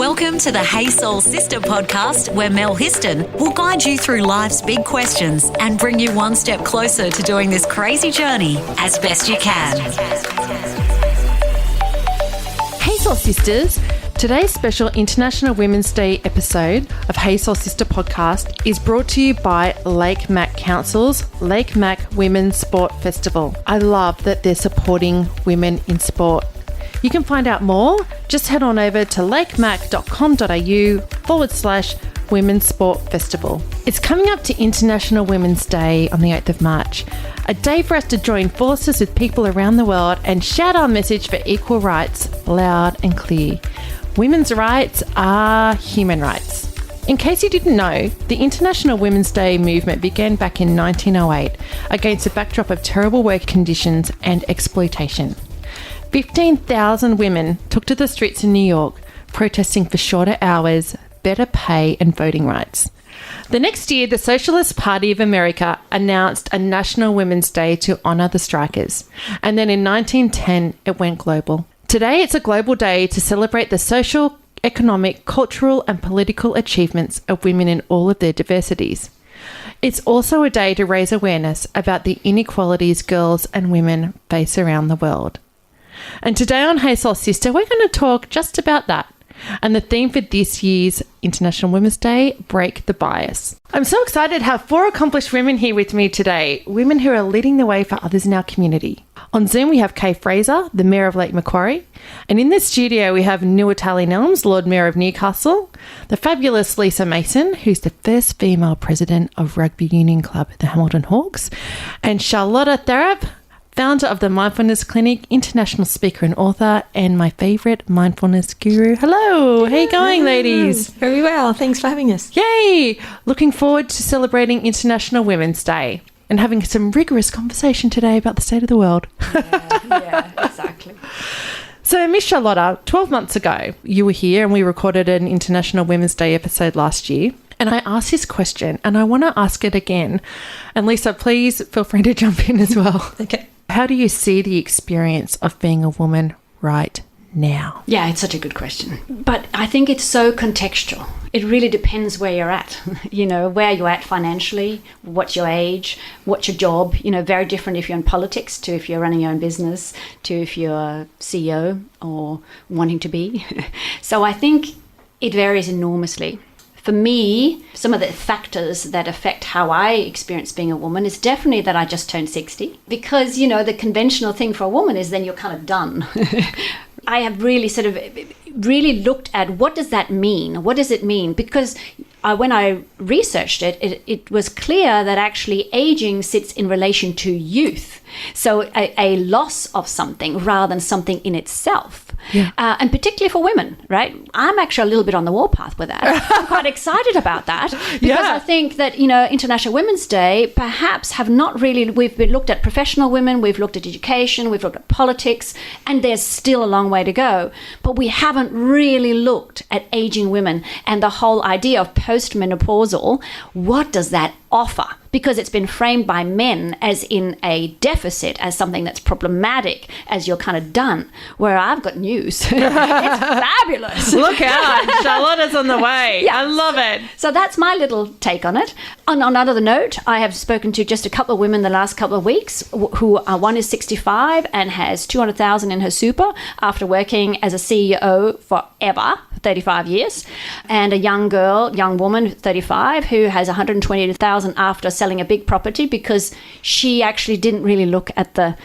Welcome to the Hey Soul Sista podcast, where Mel Histon will guide you through life's big questions and bring you one step closer to doing this crazy journey as best you can. Hey Soul Sisters, today's special International Women's Day episode of Hey Soul Sista podcast is brought to you by Lake Mac Council's Lake Mac Women's Sport Festival. I love that they're supporting women in sport. You can find out more. Just head on over to lakemac.com.au/Women's Sport Festival. It's coming up to International Women's Day on the 8th of March, a day for us to join forces with people around the world and shout our message for equal rights loud and clear. Women's rights are human rights. In case you didn't know, the International Women's Day movement began back in 1908 against a backdrop of terrible work conditions and exploitation. 15,000 women took to the streets in New York, protesting for shorter hours, better pay and voting rights. The next year, the Socialist Party of America announced a National Women's Day to honour the strikers. And then in 1910, it went global. Today, it's a global day to celebrate the social, economic, cultural and political achievements of women in all of their diversities. It's also a day to raise awareness about the inequalities girls and women face around the world. And today on Hey Soul Sista, we're going to talk just about that. And the theme for this year's International Women's Day, Break the Bias. I'm so excited to have 4 accomplished women here with me today, women who are leading the way for others in our community. On Zoom, we have Kay Fraser, the Mayor of Lake Macquarie. And in the studio, we have Nuwatali Nelms, Lord Mayor of Newcastle, the fabulous Lisa Mason, who's the first female president of Rugby Union Club, the Hamilton Hawks, and Charlotta Tharab, founder of the Mindfulness Clinic, international speaker and author, and my favourite mindfulness guru. Hello, how are you going, ladies? Very well, thanks for having us. Yay! Looking forward to celebrating International Women's Day and having some rigorous conversation today about the state of the world. Yeah, exactly. So, Miss Charlotta, 12 months ago, you were here and we recorded an International Women's Day episode last year. And I asked this question and I want to ask it again. And Lisa, please feel free to jump in as well. Okay. How do you see the experience of being a woman right now? Yeah, it's such a good question. But I think it's so contextual. It really depends where you're at, where you're at financially, what's your age, what's your job, very different if you're in politics to if you're running your own business, to if you're CEO or wanting to be. So I think it varies enormously. For me, some of the factors that affect how I experience being a woman is definitely that I just turned 60. Because, the conventional thing for a woman is then you're kind of done. I have really really looked at what does that mean? What does it mean? Because when I researched it was clear that actually aging sits in relation to youth. So a loss of something rather than something in itself. Yeah. And particularly for women, right? I'm actually a little bit on the warpath with that. I'm quite excited about that because I think that, International Women's Day perhaps have not really, we've looked at professional women, we've looked at education, we've looked at politics, and there's still a long way to go. But we haven't really looked at aging women and the whole idea of postmenopausal. What does that offer? Because it's been framed by men as in a deficit, as something that's problematic, as you're kind of done. Where I've got news. It's fabulous. Look out. Charlotta's on the way. Yeah. I love it. So that's my little take on it. On another note, I have spoken to just a couple of women the last couple of weeks who one is 65 and has 200,000 in her super after working as a CEO forever, 35 years, and a young woman, 35, who has 120,000 after selling a big property because she actually didn't really look at the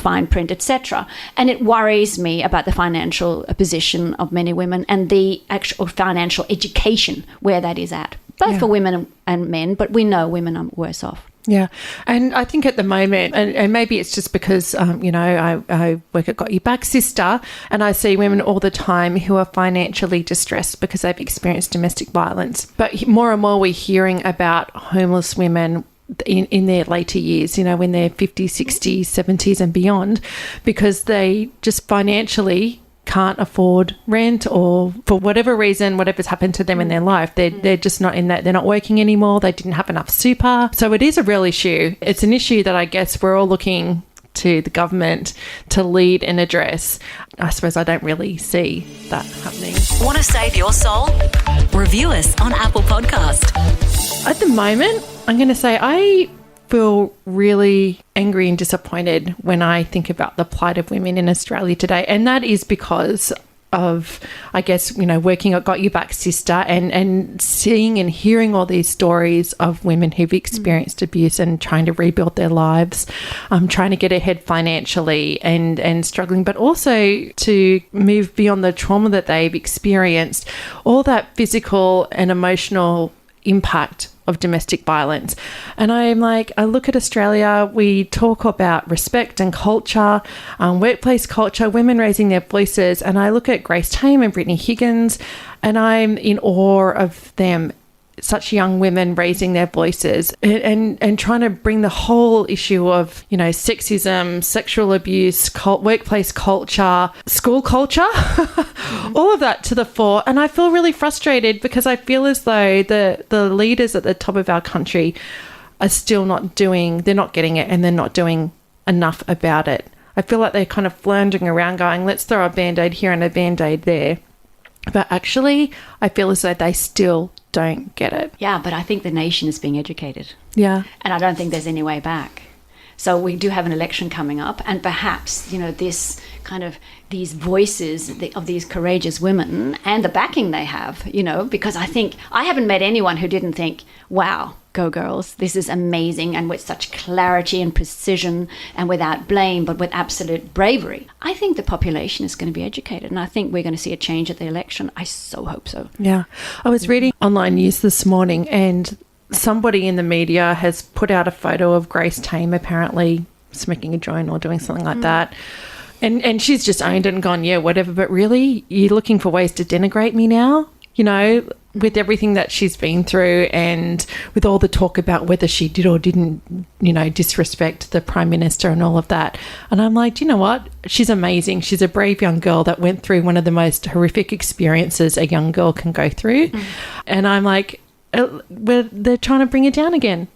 fine print, etc. And it worries me about the financial position of many women and the actual financial education where that is at, both for women and men, but we know women are worse off. Yeah. And I think at the moment, and maybe it's just because, I work at Got Your Back Sister, and I see women all the time who are financially distressed because they've experienced domestic violence. But more and more we're hearing about homeless women in their later years, when they're 50s, 60s, 70s and beyond, because they just financially can't afford rent, or for whatever reason, whatever's happened to them in their life, they're just not in that. They're not working anymore. They didn't have enough super. So it is a real issue. It's an issue that I guess we're all looking to the government to lead and address. I suppose I don't really see that happening. Want to save your soul? Review us on Apple Podcast. At the moment, I'm going to say I feel really angry and disappointed when I think about the plight of women in Australia today. And that is because of, I guess, working at Got You Back Sister and seeing and hearing all these stories of women who've experienced abuse and trying to rebuild their lives, trying to get ahead financially and struggling, but also to move beyond the trauma that they've experienced, all that physical and emotional impact of domestic violence. And I'm like, I look at Australia, we talk about respect and culture, workplace culture, women raising their voices, and I look at Grace Tame and Brittany Higgins, and I'm in awe of them, such young women raising their voices and trying to bring the whole issue of, sexism, sexual abuse, workplace culture, school culture, all of that to the fore. And I feel really frustrated because I feel as though the leaders at the top of our country are still they're not getting it and they're not doing enough about it. I feel like they're kind of floundering around going, let's throw a Band-Aid here and a Band-Aid there. But actually, I feel as though they still don't get it. Yeah, but I think the nation is being educated. Yeah. And I don't think there's any way back. So we do have an election coming up, and perhaps, this kind of these voices of these courageous women and the backing they have, because I think I haven't met anyone who didn't think, wow, go girls, this is amazing, and with such clarity and precision and without blame, but with absolute bravery. I think the population is going to be educated, and I think we're going to see a change at the election. I so hope so. Yeah. I was reading online news this morning, and somebody in the media has put out a photo of Grace Tame apparently smoking a joint or doing something like that. And she's just owned it and gone, yeah, whatever. But really, you're looking for ways to denigrate me now, with everything that she's been through and with all the talk about whether she did or didn't, disrespect the Prime Minister and all of that. And I'm like, do you know what? She's amazing. She's a brave young girl that went through one of the most horrific experiences a young girl can go through. And I'm like, they're trying to bring it down again.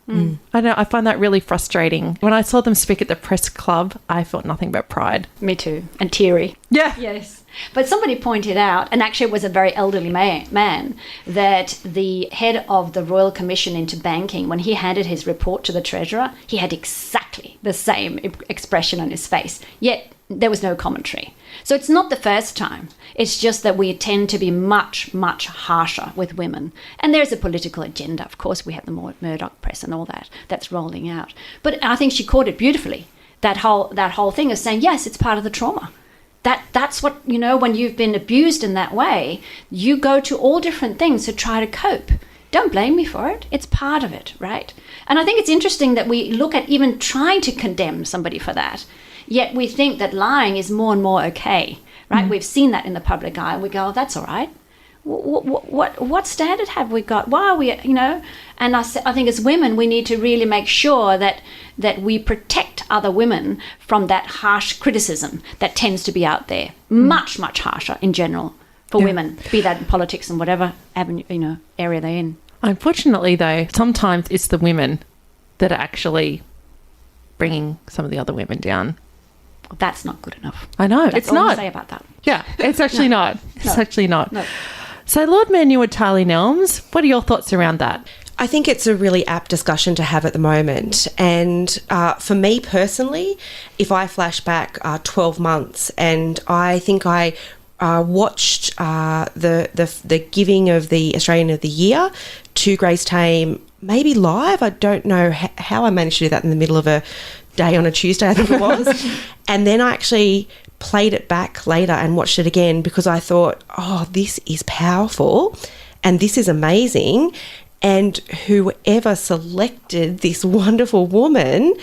I find that really frustrating. When I saw them speak at the press club, I felt nothing but pride. Me too. And teary. Yeah. Yes. But somebody pointed out, and actually it was a very elderly man, that the head of the Royal Commission into Banking, when he handed his report to the Treasurer, he had exactly the same expression on his face, yet there was no commentary. So it's not the first time. It's just that we tend to be much, much harsher with women. And there's a political agenda. Of course, we have the Murdoch press and all that that's rolling out. But I think she caught it beautifully. That whole thing of saying, yes, it's part of the trauma. That's what, when you've been abused in that way, you go to all different things to try to cope. Don't blame me for it. It's part of it, right? And I think it's interesting that we look at even trying to condemn somebody for that, yet we think that lying is more and more okay, right? We've seen that in the public eye. We go, oh, that's all right. What standard have we got? Why are we, And I think as women, we need to really make sure that we protect other women from that harsh criticism that tends to be out there. Much, much harsher in general for women, be that in politics and whatever avenue, area they're in. Unfortunately, though, sometimes it's the women that are actually bringing some of the other women down. Well, that's not good enough. I know. That's it's all not. I say about that. Yeah, it's actually not. It's actually not. No. So, Lord Mayor Newatali-Nelms, what are your thoughts around that? I think it's a really apt discussion to have at the moment. And for me personally, if I flash back 12 months and I think I watched the giving of the Australian of the Year to Grace Tame, maybe live. I don't know how I managed to do that in the middle of a day on a Tuesday, I think it was. And then I actually played it back later and watched it again because I thought, oh, this is powerful and this is amazing. And whoever selected this wonderful woman,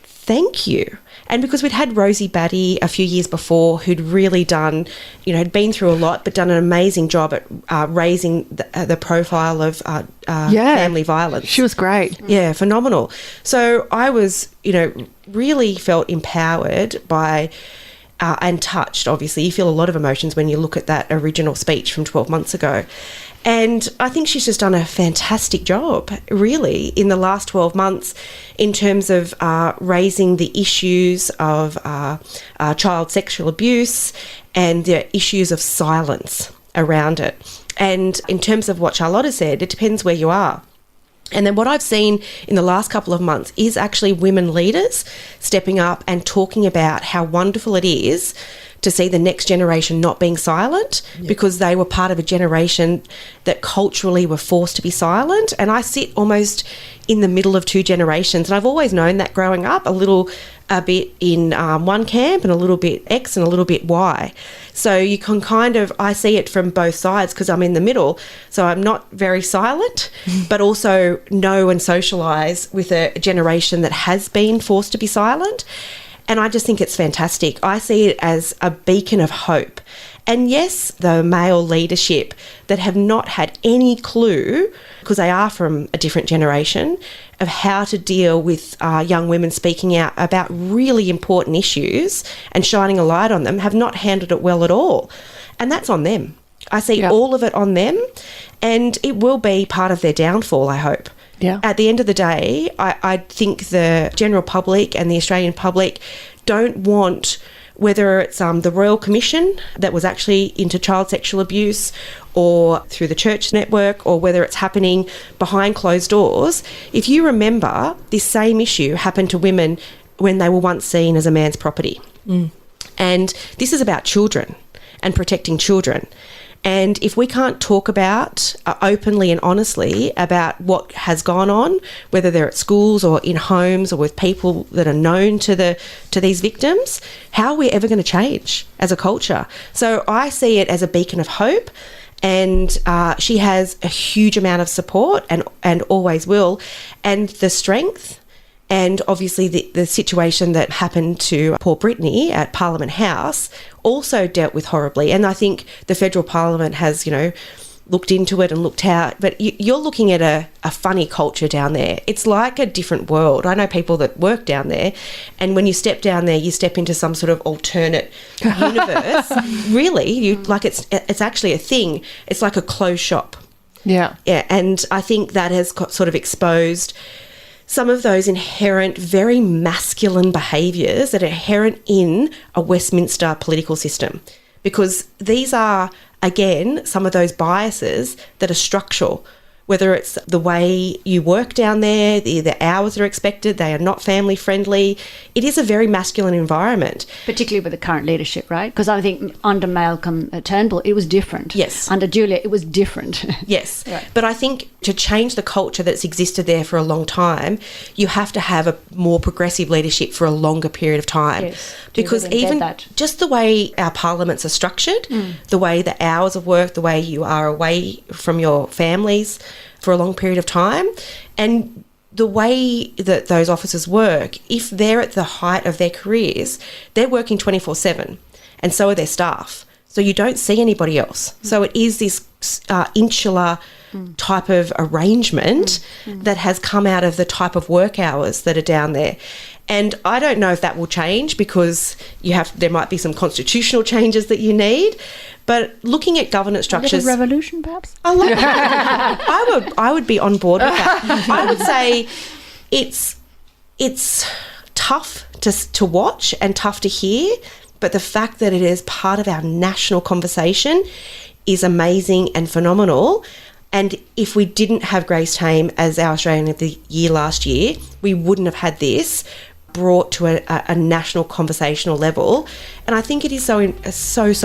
thank you. And because we'd had Rosie Batty a few years before who'd really done, had been through a lot, but done an amazing job at raising the profile of family violence. She was great. Yeah, phenomenal. So I was, really felt empowered by and touched, obviously. You feel a lot of emotions when you look at that original speech from 12 months ago. And I think she's just done a fantastic job, really, in the last 12 months in terms of raising the issues of child sexual abuse and the issues of silence around it. And in terms of what Charlotta said, it depends where you are. And then what I've seen in the last couple of months is actually women leaders stepping up and talking about how wonderful it is to see the next generation not being silent, because they were part of a generation that culturally were forced to be silent. And I sit almost in the middle of two generations. And I've always known that growing up, a bit in one camp and a little bit X and a little bit Y. So you can I see it from both sides because I'm in the middle. So I'm not very silent, but also know and socialise with a generation that has been forced to be silent. And I just think it's fantastic. I see it as a beacon of hope. And yes, the male leadership that have not had any clue, because they are from a different generation, of how to deal with young women speaking out about really important issues and shining a light on them, have not handled it well at all. And that's on them. I see all of it on them, and it will be part of their downfall, I hope. Yeah. At the end of the day, I think the general public and the Australian public don't want, whether it's the Royal Commission that was actually into child sexual abuse, or through the church network, or whether it's happening behind closed doors. If you remember, this same issue happened to women when they were once seen as a man's property. And this is about children and protecting children. And if we can't talk about openly and honestly about what has gone on, whether they're at schools or in homes or with people that are known to these victims, how are we ever going to change as a culture? So I see it as a beacon of hope, and she has a huge amount of support and always will, and the strength. And obviously the situation that happened to poor Brittany at Parliament House also dealt with horribly. And I think the federal parliament has, looked into it and looked how, but you're looking at a funny culture down there. It's like a different world. I know people that work down there, and when you step down there, you step into some sort of alternate universe. Really, it's actually a thing. It's like a closed shop. Yeah. Yeah, and I think that has sort of exposed some of those inherent, very masculine behaviours that are inherent in a Westminster political system. Because these are, again, some of those biases that are structural, whether it's the way you work down there, the hours that are expected, they are not family friendly. It is a very masculine environment. Particularly with the current leadership, right? Because I think under Malcolm Turnbull, it was different. Yes. Under Julia, it was different. Yes. Right. But I think to change the culture that's existed there for a long time, you have to have a more progressive leadership for a longer period of time. Yes. Because even just the way our parliaments are structured, the way the hours of work, the way you are away from your families for a long period of time, and the way that those officers work, if they're at the height of their careers, they're working 24/7, and so are their staff. So you don't see anybody else. So it is this insular type of arrangement that has come out of the type of work hours that are down there. And I don't know if that will change, because there might be some constitutional changes that you need. But looking at governance structures, a little revolution, perhaps. I would be on board with that. I would say it's tough to watch and tough to hear, but the fact that it is part of our national conversation is amazing and phenomenal. And if we didn't have Grace Tame as our Australian of the Year last year, we wouldn't have had this brought to a national conversational level. And I think it is so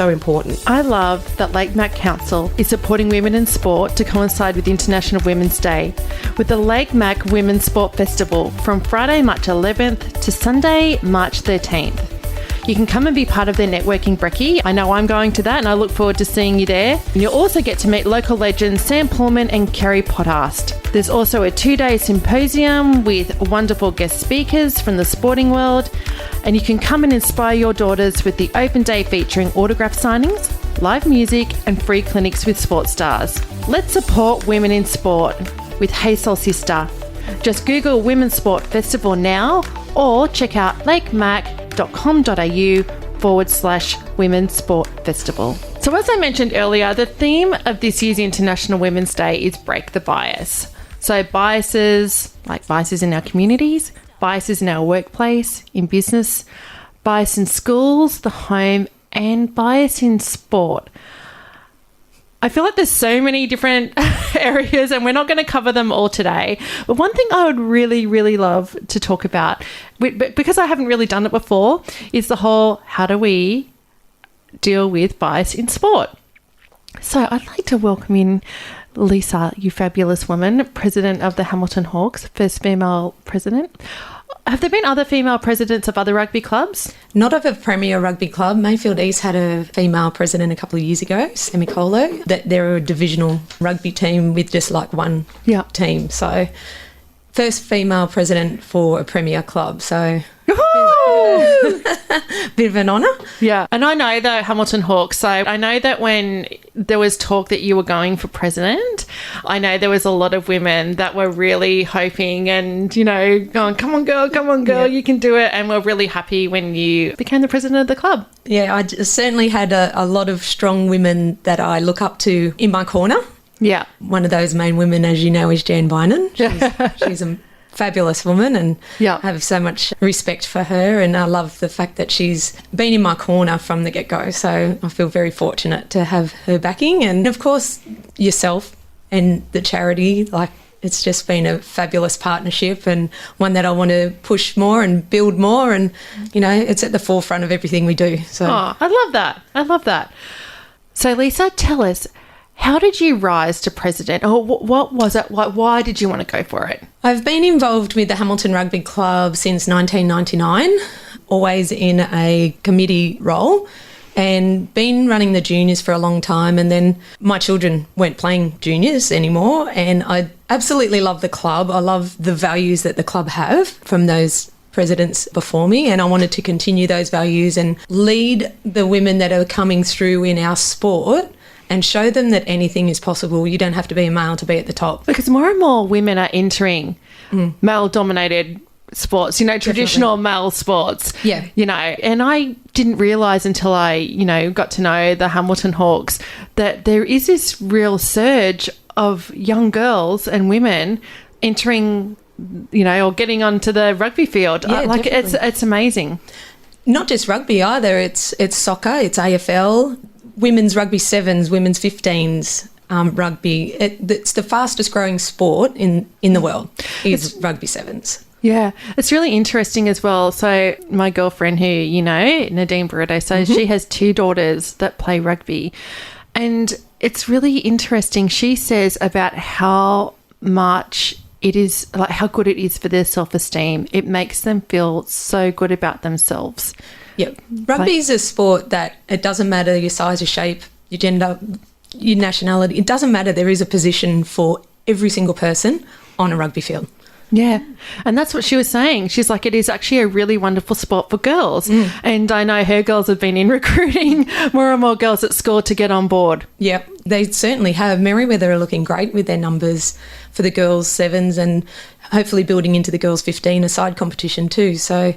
important. I love that Lake Mac Council is supporting women in sport to coincide with International Women's Day with the Lake Mac Women's Sport Festival from Friday, March 11th to Sunday, March 13th. You can come and be part of their networking brekkie. I know I'm going to that, and I look forward to seeing you there. And you'll also get to meet local legends Sam Poolman and Kerri Pottharst. There's also a 2-day symposium with wonderful guest speakers from the sporting world. And you can come and inspire your daughters with the open day featuring autograph signings, live music and free clinics with sports stars. Let's support women in sport with Hey Soul Sista. Just Google Women's Sport Festival now, or check out lakemac.com.au Women's Sport Festival. So as I mentioned earlier, the theme of this year's International Women's Day is Break the Bias. So biases, like biases in our communities, biases in our workplace, in business, bias in schools, the home, and bias in sport. I feel like there's so many different areas and we're not going to cover them all today. But one thing I would really, really love to talk about, because I haven't really done it before, is the whole how do we deal with bias in sport? So I'd like to welcome in Lisa, you fabulous woman, president of the Hamilton Hawks, first female president. Have there been other female presidents of other rugby clubs? Not of a premier rugby club. Mayfield East had a female president a couple of years ago, Sammy Colo. That they're a divisional rugby team with just like one team. So first female president for a premier club. So bit of an honour. Yeah. And I know the Hamilton Hawks. So I know that when there was talk that you were going for president, I know there was a lot of women that were really hoping and, you know, going, come on, girl, you can do it. And we're really happy when you became the president of the club. Yeah, I certainly had a lot of strong women that I look up to in my corner. Yeah. One of those main women, as you know, is Jan Bynan. She's a fabulous woman and I have so much respect for her, and I love the fact that she's been in my corner from the get-go. So I feel very fortunate to have her backing, and of course yourself and the charity. Like, it's just been a fabulous partnership and one that I want to push more and build more, and you know, it's at the forefront of everything we do. So I love that. So Lisa, tell us, how did you rise to president? Or what was it? Why did you want to go for it? I've been involved with the Hamilton Rugby Club since 1999, always in a committee role, and been running the juniors for a long time. And then my children weren't playing juniors anymore, and I absolutely love the club. I love the values that the club have from those presidents before me, and I wanted to continue those values and lead the women that are coming through in our sport and show them that anything is possible. You don't have to be a male to be at the top. Because more and more women are entering male-dominated sports, you know, traditional male sports. Yeah. You know, and I didn't realise until I, you know, got to know the Hamilton Hawks that there is this real surge of young girls and women entering, you know, or getting onto the rugby field. Yeah, like definitely. It's amazing. Not just rugby either. It's soccer, it's AFL, women's rugby sevens, women's 15s, rugby. It's the fastest growing sport in the world is rugby sevens. Yeah, it's really interesting as well. So my girlfriend who, you know, Nadine Barreto, so she has 2 daughters that play rugby. And it's really interesting. She says about how much it is, like how good it is for their self-esteem. It makes them feel so good about themselves. Yep. Rugby is a sport that it doesn't matter your size, your shape, your gender, your nationality. It doesn't matter. There is a position for every single person on a rugby field. Yeah. And that's what she was saying. She's like, it is actually a really wonderful sport for girls. And I know her girls have been in recruiting more and more girls at school to get on board. Yeah, they certainly have. Merriweather are looking great with their numbers for the girls' sevens, and hopefully building into the girls' 15 a side competition too. So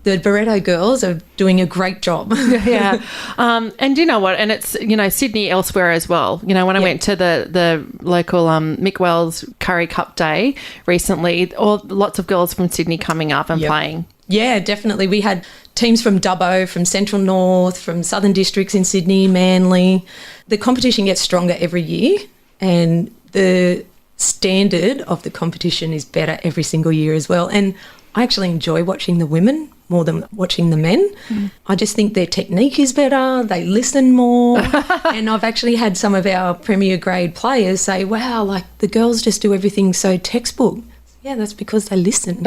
the Barreto girls are doing a great job. Yeah. And you know what? And it's, you know, Sydney elsewhere as well. You know, when I went to the local Mick Wells Curry Cup Day recently, lots of girls from Sydney coming up and playing. Yeah, definitely. We had teams from Dubbo, from Central North, from Southern Districts in Sydney, Manly. The competition gets stronger every year, and the standard of the competition is better every single year as well. And I actually enjoy watching the women more than watching the men. I just think their technique is better, they listen more. And I've actually had some of our premier grade players say, wow, like the girls just do everything so textbook. Yeah, that's because they listen.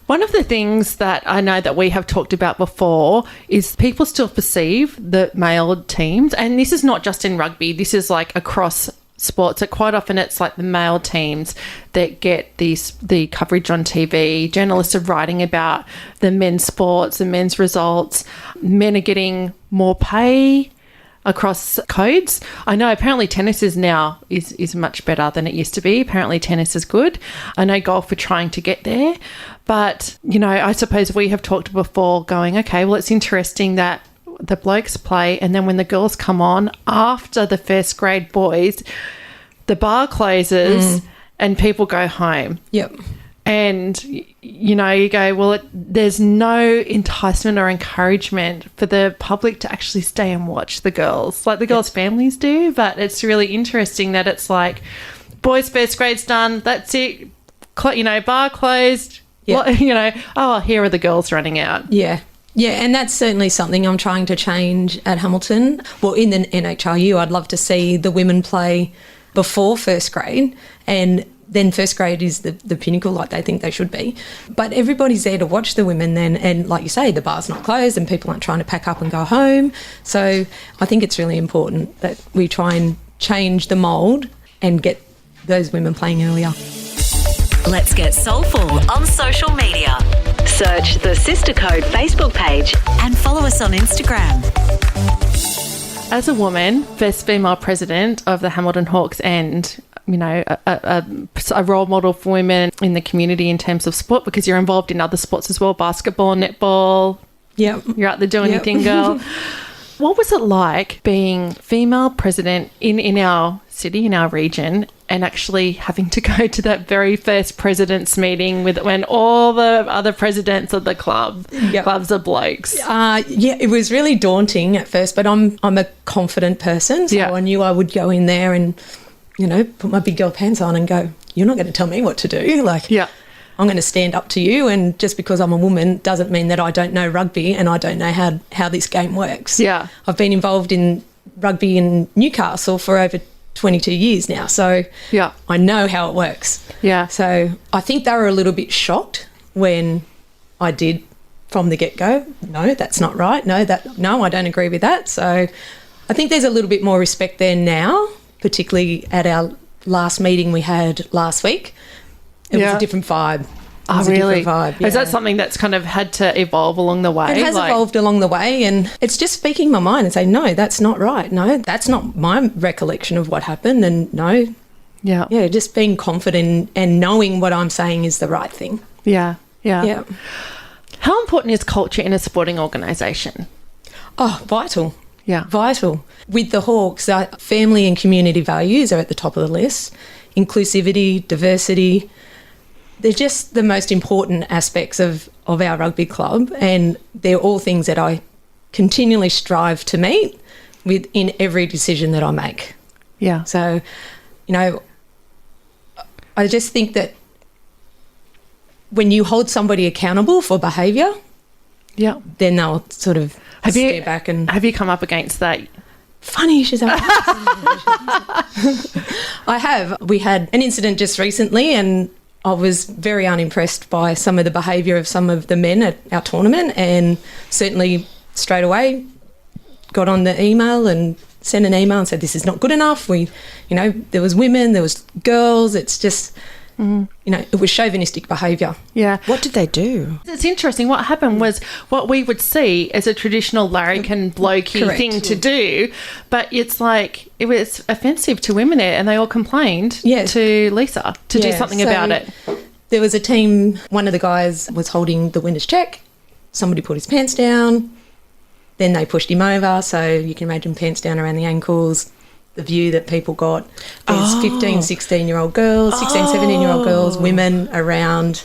One of the things that I know that we have talked about before is people still perceive the male teams, and this is not just in rugby, this is like across sports. Quite often it's like the male teams that get the coverage on TV. Journalists are writing about the men's sports, the men's results. Men are getting more pay, across codes. I know apparently tennis is now is much better than it used to be. Apparently tennis is good. I know golf are trying to get there. But, you know, I suppose we have talked before going, okay, well, it's interesting that the blokes play and then when the girls come on after the first grade boys, the bar closes and people go home. Yep. And, you know, you go, well, there's no enticement or encouragement for the public to actually stay and watch the girls, like the girls' families do. But it's really interesting that it's like, boys' first grade's done, that's it, you know, bar closed, you know, oh, here are the girls running out. Yeah. Yeah, and that's certainly something I'm trying to change at Hamilton. Well, in the NHRU, I'd love to see the women play before first grade, and then first grade is the pinnacle, like they think they should be. But everybody's there to watch the women then, and like you say, the bar's not closed and people aren't trying to pack up and go home. So I think it's really important that we try and change the mould and get those women playing earlier. Let's get soulful on social media. Search the Sister Code Facebook page and follow us on Instagram. As a woman, first female president of the Hamilton Hawks and, you know, a role model for women in the community in terms of sport, because you're involved in other sports as well, basketball, netball. Yep. You're out there doing your thing, girl. What was it like being female president in our city, in our region, and actually having to go to that very first president's meeting when all the other presidents of the clubs are blokes? Yeah, it was really daunting at first, but I'm a confident person, so I knew I would go in there and, you know, put my big girl pants on and go, you're not going to tell me what to do. Like, I'm going to stand up to you, and just because I'm a woman doesn't mean that I don't know rugby and I don't know how this game works. Yeah. I've been involved in rugby in Newcastle for over 22 years now, so I know how it works. Yeah. So I think they were a little bit shocked when I did from the get-go. No, that's not right. No, I don't agree with that. So I think there's a little bit more respect there now, particularly at our last meeting we had last week. It was a different vibe. Oh, really? Is that something that's kind of had to evolve along the way? It has evolved along the way, and it's just speaking my mind and saying, no, that's not right. No, that's not my recollection of what happened, and no. Yeah, just being confident and knowing what I'm saying is the right thing. Yeah. How important is culture in a sporting organisation? Oh, vital. Yeah. Vital. With the Hawks, family and community values are at the top of the list. Inclusivity, diversity. They're just the most important aspects of our rugby club, and they're all things that I continually strive to meet in every decision that I make. Yeah. So, you know, I just think that when you hold somebody accountable for behaviour, then they'll sort of step back. And have you come up against that? Funny you should say. I have. We had an incident just recently, and I was very unimpressed by some of the behaviour of some of the men at our tournament, and certainly straight away got on the email and sent an email and said, this is not good enough. There was women, there was girls. It's just, it was chauvinistic behaviour. Yeah. What did they do? It's interesting. What happened was what we would see as a traditional larrikin blokey thing to do, but it's like it was offensive to women there, and they all complained to Lisa to do something about it. There was a team, one of the guys was holding the winner's check. Somebody put his pants down. Then they pushed him over, so you can imagine pants down around the ankles. The view that people got. There's 15, 16-year-old girls, 16, 17-year-old girls, women around.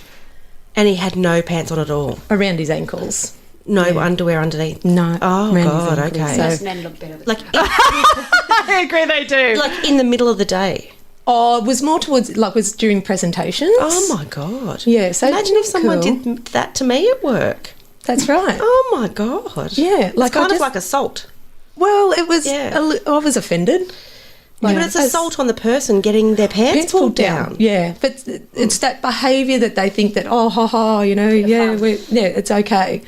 And he had no pants on at all? Around his ankles. No underwear underneath? No. Oh, God, okay. Most men look better. I agree they do. Like in the middle of the day? Oh, it was more towards, it was during presentations. Oh, my God. Yeah. So imagine if someone did that to me at work. That's right. Oh, my God. Yeah. It's kind of like assault. Well, it was. I was offended. But it's assault on the person getting their pants pulled down. Yeah, but it's that behaviour that they think that it's okay.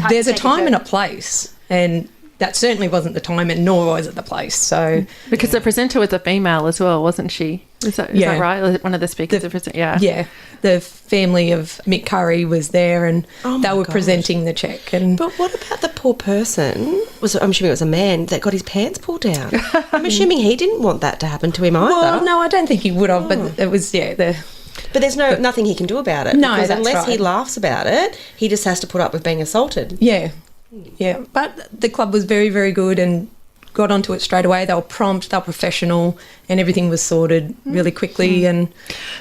There's a time and a place, and that certainly wasn't the time, and nor was it the place. So because the presenter was a female as well, wasn't she? Is that right? One of the speakers. Yeah. The family of Mick Curry was there, and they were presenting the cheque. But what about the poor person? I'm assuming it was a man that got his pants pulled down. I'm assuming he didn't want that to happen to him either. Well, no, I don't think he would have, but it was, But there's nothing he can do about it. No, because that's unless right. he laughs about it, he just has to put up with being assaulted. Yeah. But the club was very, very good and got onto it straight away. They were prompt, they were professional, and everything was sorted really quickly.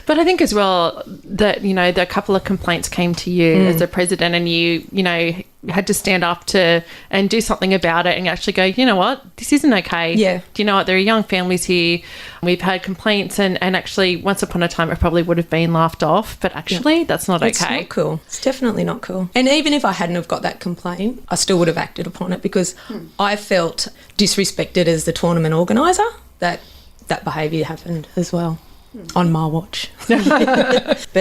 But I think as well that, the couple of complaints came to you as a president, and you had to stand up and do something about it and actually go, you know what, this isn't okay. Yeah. Do you know what, there are young families here. We've had complaints, and actually once upon a time it probably would have been laughed off, but actually that's not okay. It's not cool. It's definitely not cool. And even if I hadn't have got that complaint, I still would have acted upon it, because I felt disrespected as the tournament organiser, that behaviour happened as well. On my watch. But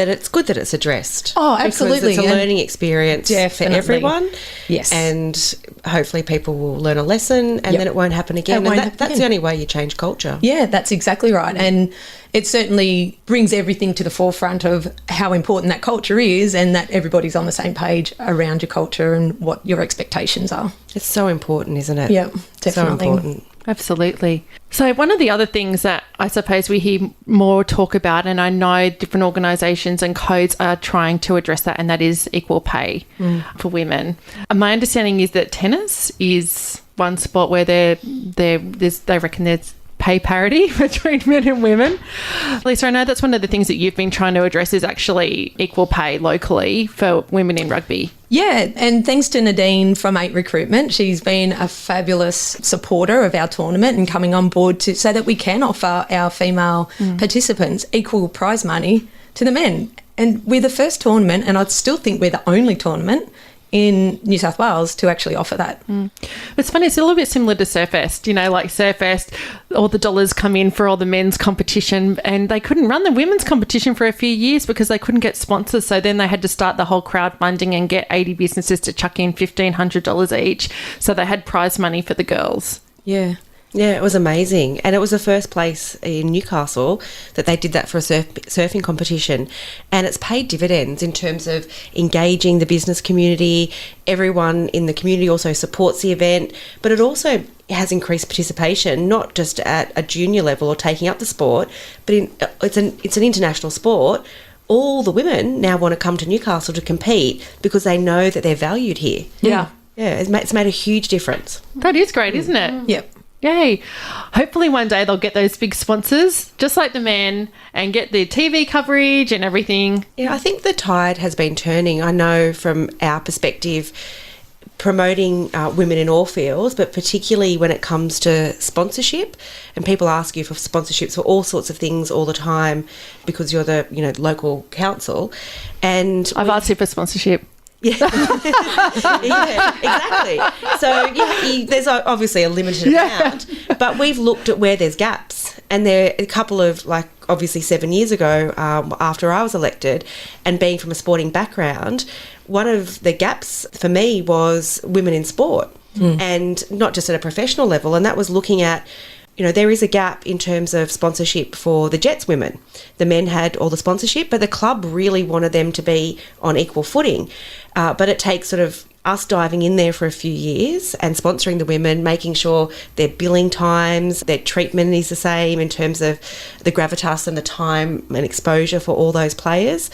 it's good that it's addressed. Oh, absolutely. Because it's a learning experience for everyone. Yes. And hopefully people will learn a lesson, and then it won't happen again. That's the only way you change culture. Yeah, that's exactly right. And it certainly brings everything to the forefront of how important that culture is, and that everybody's on the same page around your culture and what your expectations are. It's so important, isn't it? Yeah, definitely. So important. Absolutely. So one of the other things that I suppose we hear more talk about, and I know different organisations and codes are trying to address that, and that is equal pay for women. And my understanding is that tennis is one sport where they reckon there's pay parity between men and women. Lisa, I know that's one of the things that you've been trying to address, is actually equal pay locally for women in rugby. Yeah, and thanks to Nadine from 8 Recruitment, she's been a fabulous supporter of our tournament and coming on board so that we can offer our female participants equal prize money to the men. And we're the first tournament, and I still think we're the only tournament in New South Wales to actually offer that. It's funny, it's a little bit similar to Surfest. Like Surfest, all the dollars come in for all the men's competition, and they couldn't run the women's competition for a few years because they couldn't get sponsors. So then they had to start the whole crowdfunding and get 80 businesses to chuck in $1,500 each. So they had prize money for the girls. Yeah. Yeah, it was amazing. And it was the first place in Newcastle that they did that for a surfing competition. And it's paid dividends in terms of engaging the business community. Everyone in the community also supports the event, but it also has increased participation, not just at a junior level or taking up the sport, but it's an international sport. All the women now want to come to Newcastle to compete because they know that they're valued here. Yeah. Yeah, it's made a huge difference. That is great, isn't it? Yep. Yay. Hopefully one day they'll get those big sponsors, just like the men, and get the TV coverage and everything. Yeah, I think the tide has been turning. I know from our perspective, promoting women in all fields, but particularly when it comes to sponsorship, and people ask you for sponsorships for all sorts of things all the time because you're the local council. And I've asked you for sponsorship. Yeah. Yeah, exactly. So there's obviously a limited amount, but we've looked at where there's gaps, and there are a couple of, obviously 7 years ago, after I was elected, and being from a sporting background, one of the gaps for me was women in sport, and not just at a professional level, and that was looking at, there is a gap in terms of sponsorship for the Jets women. The men had all the sponsorship, but the club really wanted them to be on equal footing. But it takes sort of us diving in there for a few years and sponsoring the women, making sure their billing times, their treatment is the same in terms of the gravitas and the time and exposure for all those players.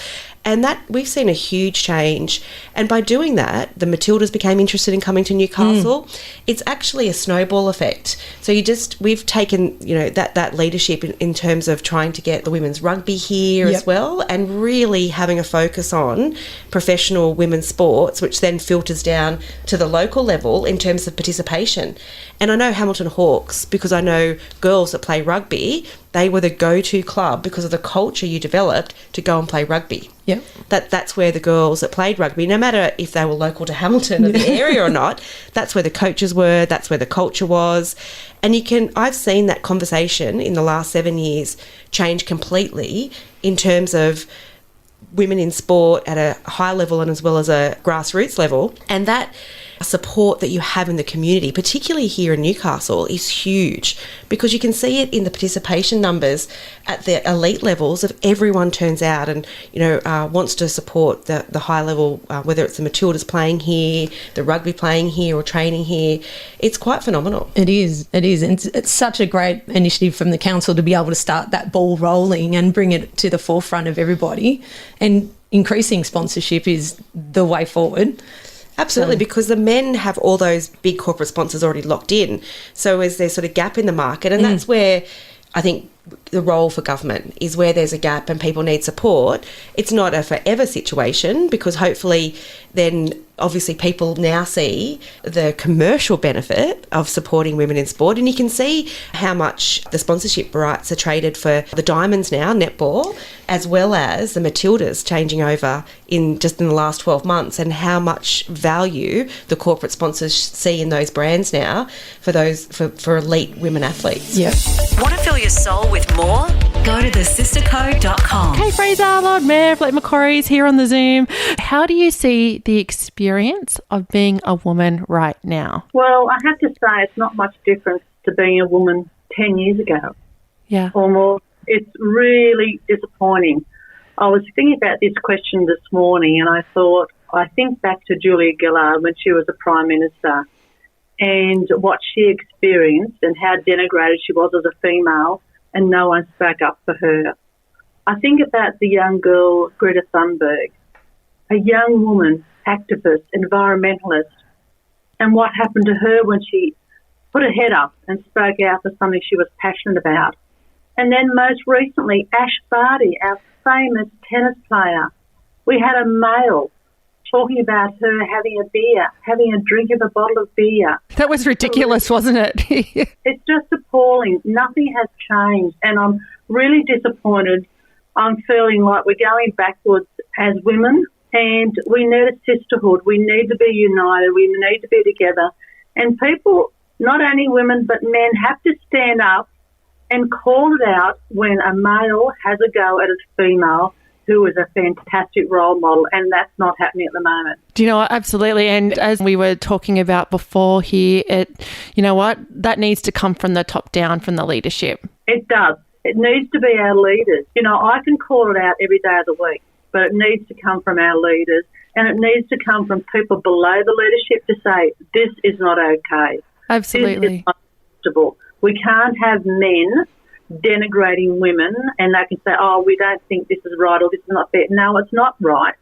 And that we've seen a huge change. And by doing that, the Matildas became interested in coming to Newcastle. It's actually a snowball effect. So we've taken, that leadership in terms of trying to get the women's rugby here as well, and really having a focus on professional women's sports, which then filters down to the local level in terms of participation. And I know Hamilton Hawks, because I know girls that play rugby, they were the go-to club because of the culture you developed to go and play rugby. Yep. That's where the girls that played rugby, no matter if they were local to Hamilton or the area or not, that's where the coaches were, that's where the culture was. And I've seen that conversation in the last 7 years change completely in terms of women in sport at a high level and as well as a grassroots level. And that support that you have in the community, particularly here in Newcastle, is huge, because you can see it in the participation numbers at the elite levels of everyone turns out and, wants to support the high level, whether it's the Matildas playing here, the rugby playing here or training here. It's quite phenomenal. It is. And it's such a great initiative from the council to be able to start that ball rolling and bring it to the forefront of everybody. And increasing sponsorship is the way forward. Absolutely, because the men have all those big corporate sponsors already locked in. So is there sort of gap in the market? And that's where I think the role for government is, where there's a gap and people need support. It's not a forever situation, because hopefully then obviously people now see the commercial benefit of supporting women in sport, and you can see how much the sponsorship rights are traded for the Diamonds now, netball, as well as the Matildas changing over in the last 12 months, and how much value the corporate sponsors see in those brands now for elite women athletes. Yeah. Want to fill your soul with more? Go to thesistercode.com. Hey Fraser, Lord Mayor, Blake Macquarie's here on the Zoom. How do you see the experience of being a woman right now? Well, I have to say it's not much different to being a woman 10 years ago. Yeah. Or more. It's really disappointing. I was thinking about this question this morning, and I think back to Julia Gillard when she was a Prime Minister, and what she experienced and how denigrated she was as a female, and no one spoke up for her. I think about the young girl, Greta Thunberg, a young woman, activist, environmentalist, and what happened to her when she put her head up and spoke out for something she was passionate about. And then most recently, Ash Barty, our famous tennis player. We had a male talking about her having a drink of a bottle of beer. That was ridiculous, wasn't it? It's just appalling. Nothing has changed, and I'm really disappointed. I'm feeling like we're going backwards as women, and we need a sisterhood. We need to be united. We need to be together. And people, not only women but men, have to stand up and call it out when a male has a go at a female who is a fantastic role model, and that's not happening at the moment. Do you know what? Absolutely. And as we were talking about before here, that needs to come from the top down, from the leadership. It does. It needs to be our leaders. I can call it out every day of the week, but it needs to come from our leaders, and it needs to come from people below the leadership to say, this is not okay. Absolutely. This is not acceptable. We can't have men denigrating women, and they can say, oh, we don't think this is right or this is not fair. No, it's not right.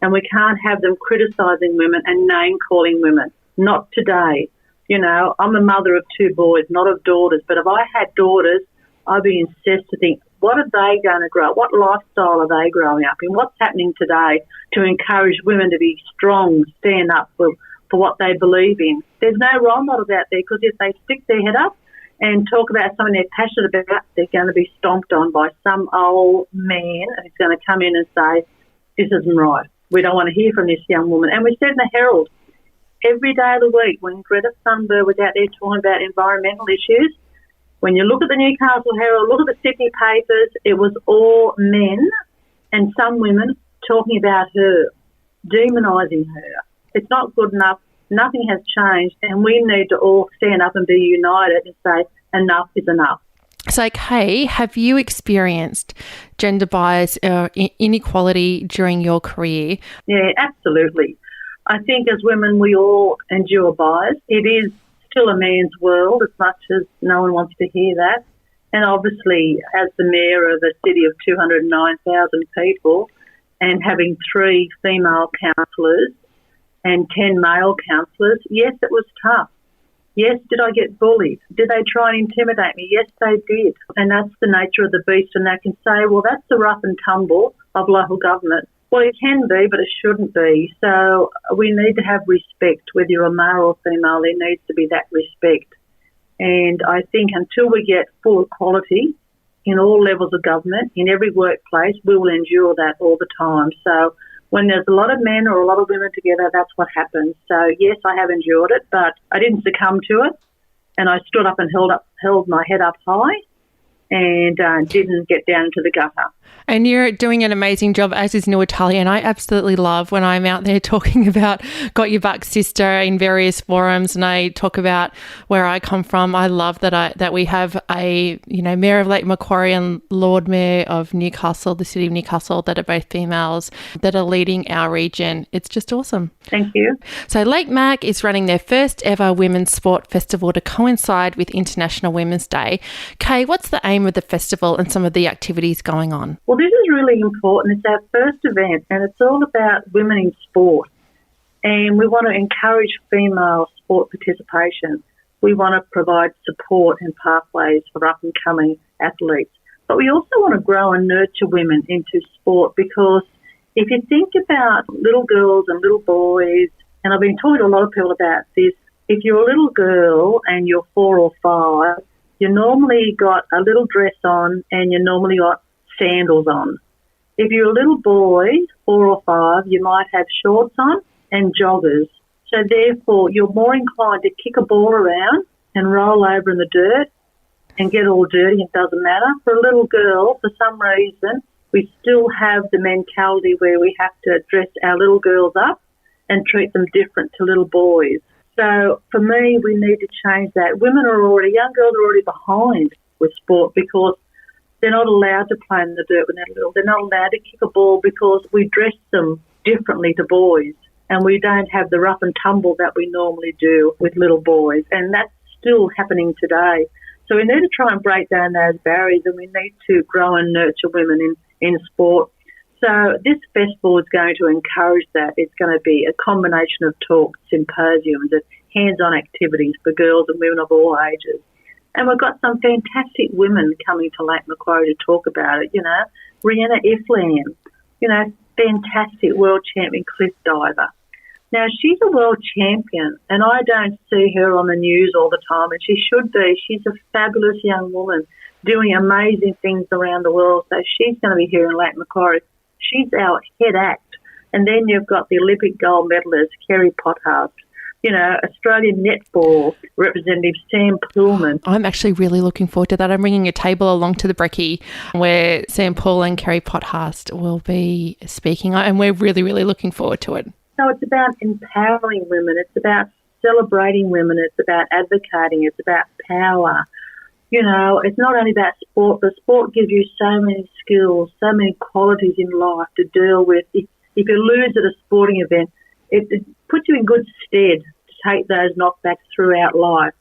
And we can't have them criticising women and name-calling women. Not today. I'm a mother of 2 boys, not of daughters, but if I had daughters, I'd be incensed to think, what are they going to grow? What lifestyle are they growing up in? What's happening today to encourage women to be strong, stand up for what they believe in? There's no role models out there, because if they stick their head up and talk about something they're passionate about, they're going to be stomped on by some old man who's going to come in and say, this isn't right. We don't want to hear from this young woman. And we said in the Herald, every day of the week, when Greta Thunberg was out there talking about environmental issues, when you look at the Newcastle Herald, look at the Sydney papers, it was all men and some women talking about her, demonising her. It's not good enough. Nothing has changed, and we need to all stand up and be united and say enough is enough. So, Kay, have you experienced gender bias or inequality during your career? Yeah, absolutely. I think as women we all endure bias. It is still a man's world, as much as no one wants to hear that. And obviously, as the mayor of a city of 209,000 people and having 3 female councillors and 10 male councillors, yes, it was tough. Yes, did I get bullied? Did they try and intimidate me? Yes, they did. And that's the nature of the beast. And they can say, well, that's the rough and tumble of local government. Well, it can be, but it shouldn't be. So we need to have respect. Whether you're a male or female, there needs to be that respect. And I think until we get full equality in all levels of government, in every workplace, we will endure that all the time. So when there's a lot of men or a lot of women together, that's what happens. So, yes, I have endured it, but I didn't succumb to it, and I stood up and held my head up high, and didn't get down into the gutter. And you're doing an amazing job, as is Natalia, and I absolutely love when I'm out there talking about Got Your Back Sister in various forums, and I talk about where I come from. I love that we have a Mayor of Lake Macquarie and Lord Mayor of Newcastle, the city of Newcastle, that are both females that are leading our region. It's just awesome. Thank you. So Lake Mac is running their first ever women's sport festival to coincide with International Women's Day. Kay, what's the aim of the festival and some of the activities going on? Well, this is really important. It's our first event, and it's all about women in sport. And we want to encourage female sport participation. We want to provide support and pathways for up-and-coming athletes. But we also want to grow and nurture women into sport, because if you think about little girls and little boys, and I've been talking to a lot of people about this, if you're a little girl and you're 4 or 5, you normally got a little dress on and you normally got sandals on. If you're a little boy, 4 or 5, you might have shorts on and joggers. So therefore, you're more inclined to kick a ball around and roll over in the dirt and get all dirty. It doesn't matter. For a little girl, for some reason, we still have the mentality where we have to dress our little girls up and treat them different to little boys. So for me, we need to change that. Young girls are already behind with sport because they're not allowed to play in the dirt when they're little. They're not allowed to kick a ball because we dress them differently to boys, and we don't have the rough and tumble that we normally do with little boys, and that's still happening today. So we need to try and break down those barriers, and we need to grow and nurture women in sport. So this festival is going to encourage that. It's going to be a combination of talks, symposiums, and hands-on activities for girls and women of all ages. And we've got some fantastic women coming to Lake Macquarie to talk about it. Rihanna Iflam, fantastic world champion cliff diver. Now, she's a world champion, and I don't see her on the news all the time, and she should be. She's a fabulous young woman doing amazing things around the world, so she's going to be here in Lake Macquarie. She's our head act. And then you've got the Olympic gold medalist, Kerri Pottharst, Australian netball representative, Sam Poolman. I'm actually really looking forward to that. I'm bringing a table along to the brekkie where Sam Poolman and Kerri Pottharst will be speaking, and we're really, really looking forward to it. So it's about empowering women. It's about celebrating women. It's about advocating. It's about power. It's not only about sport, but sport gives you so many skills, so many qualities in life to deal with. If you lose at a sporting event, it puts you in good stead to take those knockbacks throughout life.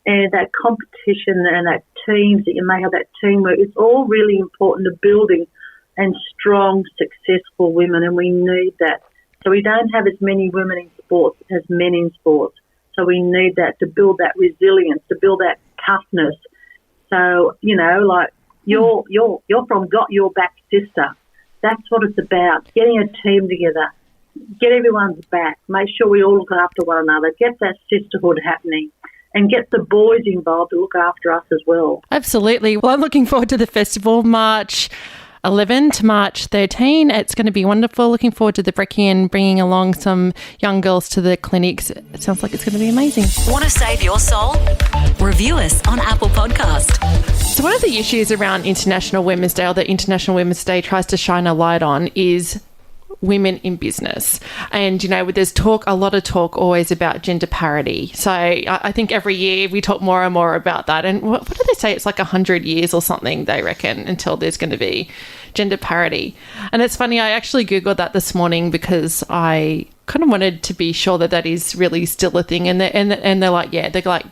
And that competition and that teams that you may have, that teamwork, it's all really important to building and strong, successful women, and we need that. So we don't have as many women in sports as men in sports. So we need that to build that resilience, to build that toughness. So, you're from Got Your Back Sister. That's what it's about, getting a team together, get everyone's back, make sure we all look after one another, get that sisterhood happening, and get the boys involved to look after us as well. Absolutely. Well, I'm looking forward to the festival, March 11 to March 13. It's going to be wonderful. Looking forward to the brekkie and bringing along some young girls to the clinics. It sounds like it's going to be amazing. Want to save your soul? Review us on Apple Podcast. So one of the issues around International Women's Day, or that International Women's Day tries to shine a light on, is women in business. And, there's a lot of talk always about gender parity. So I think every year we talk more and more about that. And what do they say? It's like 100 years or something, they reckon, until there's going to be gender parity. And it's funny, I actually Googled that this morning because I kind of wanted to be sure that that is really still a thing. And they're like,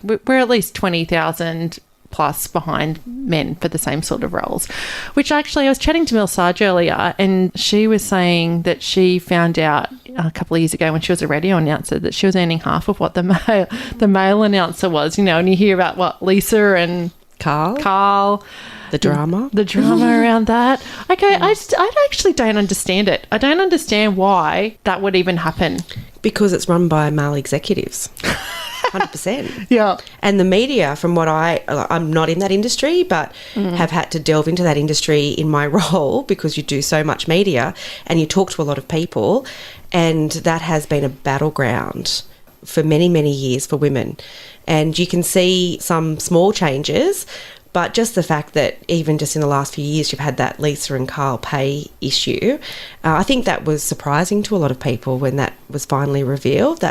we're at least 20,000 plus behind men for the same sort of roles, which actually I was chatting to Mel Sarge earlier, and she was saying that she found out a couple of years ago when she was a radio announcer that she was earning half of what the male announcer was, and you hear about what Lisa and Carl the drama around that. Okay, I actually don't understand it. I don't understand why that would even happen. Because it's run by male executives. 100%. Yeah. And the media, from what I'm not in that industry, but have had to delve into that industry in my role, because you do so much media and you talk to a lot of people, and that has been a battleground for many, many years for women. And you can see some small changes, But just the fact that even just in the last few years you've had that Lisa and Carl pay issue, I think that was surprising to a lot of people when that was finally revealed,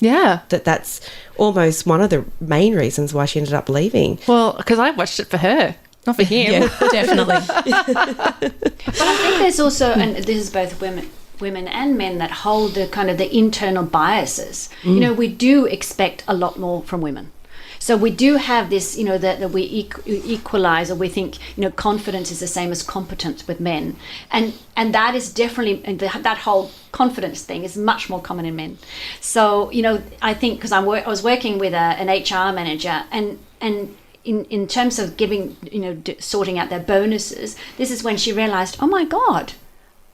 that's almost one of the main reasons why she ended up leaving. Well, because I watched it for her, not for him. Yeah, definitely. But I think there's also, and this is both women and men that hold the kind of the internal biases. You know, we do expect a lot more from women. So we do have this, you know, that we equalize, or we think, you know, confidence is the same as competence with men. And that is definitely, and that whole confidence thing is much more common in men. So, you know, I think because I was working with an HR manager, and in terms of giving, you know, sorting out their bonuses, this is when she realized, oh my God,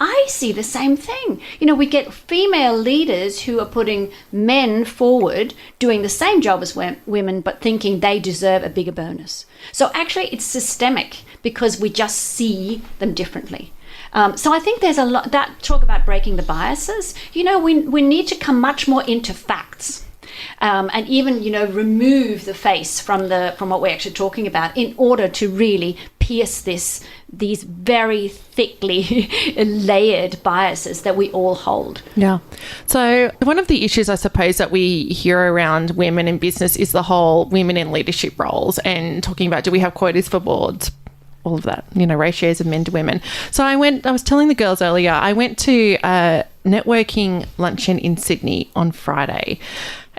I see the same thing. You know, we get female leaders who are putting men forward, doing the same job as women, but thinking they deserve a bigger bonus. So actually it's systemic because we just see them differently. So I think there's a lot, that talk about breaking the biases, you know, we need to come much more into facts. And even, you know, remove the face from what we're actually talking about in order to really pierce these very thickly layered biases that we all hold. Yeah. So one of the issues, I suppose, that we hear around women in business is the whole women in leadership roles, and talking about, do we have quotas for boards? All of that, you know, ratios of men to women. So I was telling the girls earlier, I went to a networking luncheon in Sydney on Friday.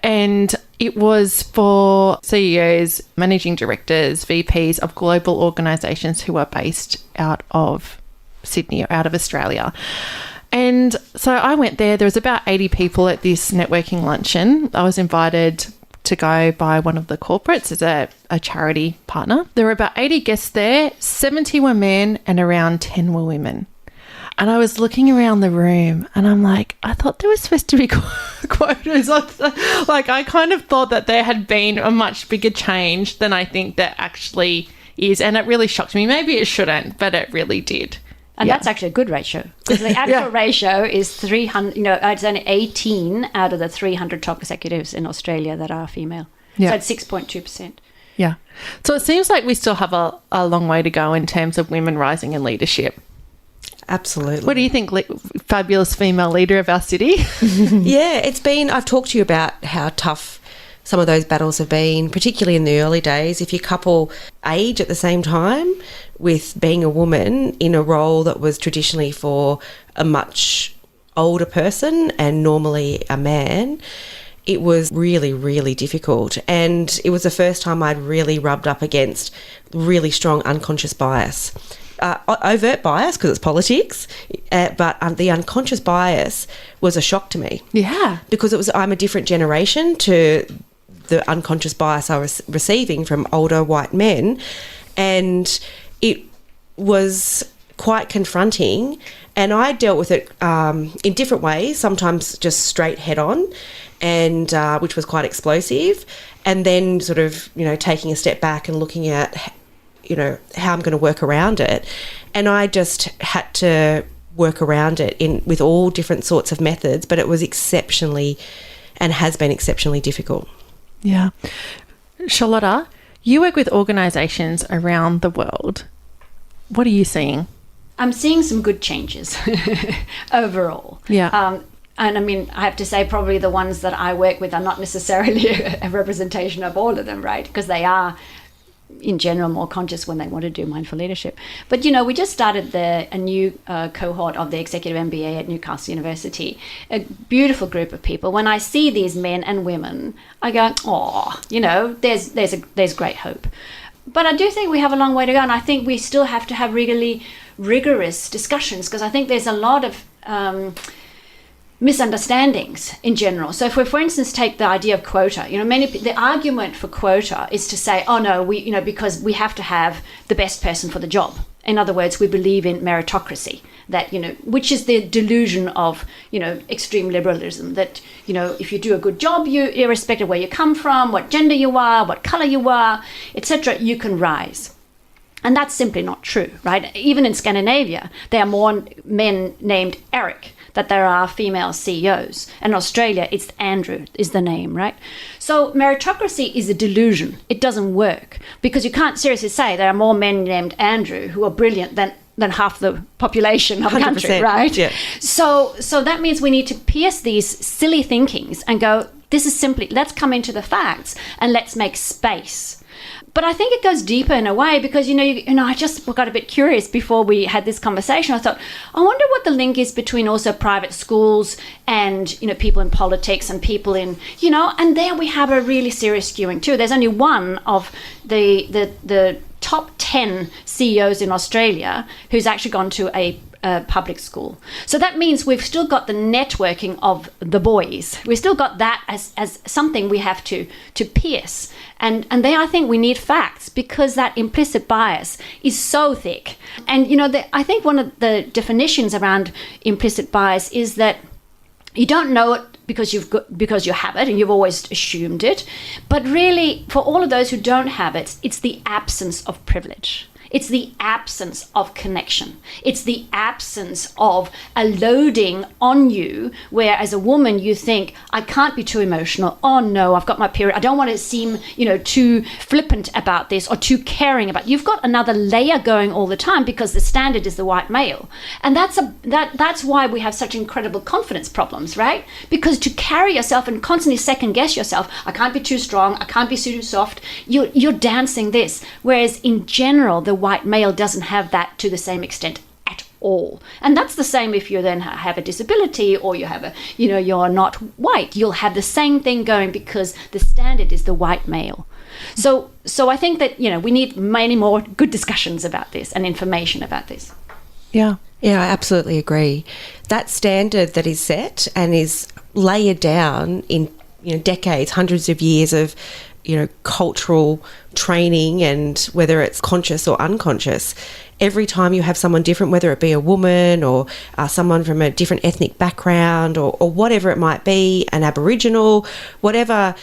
And it was for CEOs, managing directors, VPs of global organisations who are based out of Sydney or out of Australia. And so I went there. There was about 80 people at this networking luncheon. I was invited to go by one of the corporates as a charity partner. There were about 80 guests there. 70 were men and around 10 were women. And I was looking around the room and I'm like, I thought there was supposed to be quotas. Like, I kind of thought that there had been a much bigger change than I think there actually is. And it really shocked me. Maybe it shouldn't, but it really did. And that's actually a good ratio, because the actual ratio is 300, you know, it's only 18 out of the 300 top executives in Australia that are female. Yeah. So it's 6.2%. Yeah. So it seems like we still have a long way to go in terms of women rising in leadership. Absolutely. What do you think, fabulous female leader of our city? Yeah, I've talked to you about how tough some of those battles have been, particularly in the early days. If you couple age at the same time with being a woman in a role that was traditionally for a much older person and normally a man, it was really, really difficult. And it was the first time I'd really rubbed up against really strong unconscious bias. Overt bias because it's politics, but the unconscious bias was a shock to me. Yeah. Because I'm a different generation to the unconscious bias I was receiving from older white men, and it was quite confronting, and I dealt with it in different ways, sometimes just straight head on, and which was quite explosive, and then sort of, you know, taking a step back and looking at, you know, how I'm going to work around it. And I just had to work around it with all different sorts of methods, but it was exceptionally and has been exceptionally difficult. Yeah. Charlotta, you work with organisations around the world. What are you seeing? I'm seeing some good changes overall. Yeah. And I mean, I have to say probably the ones that I work with are not necessarily a representation of all of them, right? Because they are, in general, more conscious when they want to do mindful leadership. But, you know, we just started a new cohort of the Executive MBA at Newcastle University, a beautiful group of people. When I see these men and women, I go, oh, you know, there's great hope. But I do think we have a long way to go, and I think we still have to have really rigorous discussions, because I think there's a lot of misunderstandings in general. So if we, for instance, take the idea of quota, you know, the argument for quota is to say, oh no, we, you know, because we have to have the best person for the job. In other words, we believe in meritocracy, that, you know, which is the delusion of, you know, extreme liberalism, that, you know, if you do a good job, you, irrespective of where you come from, what gender you are, what color you are, etc., you can rise. And that's simply not true, right? Even in Scandinavia, there are more men named Eric that there are female CEOs. In Australia, it's Andrew is the name, right? So meritocracy is a delusion. It doesn't work because you can't seriously say there are more men named Andrew who are brilliant than half the population of the country, right? Yeah. So that means we need to pierce these silly thinkings and go, this is simply, let's come into the facts and let's make space. But I think it goes deeper in a way because, I just got a bit curious before we had this conversation. I thought, I wonder what the link is between also private schools and, people in politics and people in, and there we have a really serious skewing too. There's only one of the top 10 CEOs in Australia who's actually gone to a public school. So that means we've still got the networking of the boys. We've still got that as something we have to pierce. And there I think we need facts because that implicit bias is so thick. And, I think one of the definitions around implicit bias is that you don't know it because you have it and you've always assumed it. But really, for all of those who don't have it, it's the absence of privilege. It's the absence of connection. It's the absence of a loading on you where as a woman you think, I can't be too emotional. Oh no, I've got my period. I don't want to seem, too flippant about this or too caring about it. You've got another layer going all the time because the standard is the white male. And that's why we have such incredible confidence problems, right? Because to carry yourself and constantly second guess yourself, I can't be too strong, I can't be too soft, you're dancing this. Whereas in general, the white male doesn't have that to the same extent at all. And that's the same if you then have a disability or you have you're not white. You'll have the same thing going because the standard is the white male. So I think that, we need many more good discussions about this and information about this. Yeah. Yeah, I absolutely agree. That standard that is set and is layered down in, decades, hundreds of years of cultural training, and whether it's conscious or unconscious, every time you have someone different, whether it be a woman or someone from a different ethnic background or whatever it might be, an Aboriginal, whatever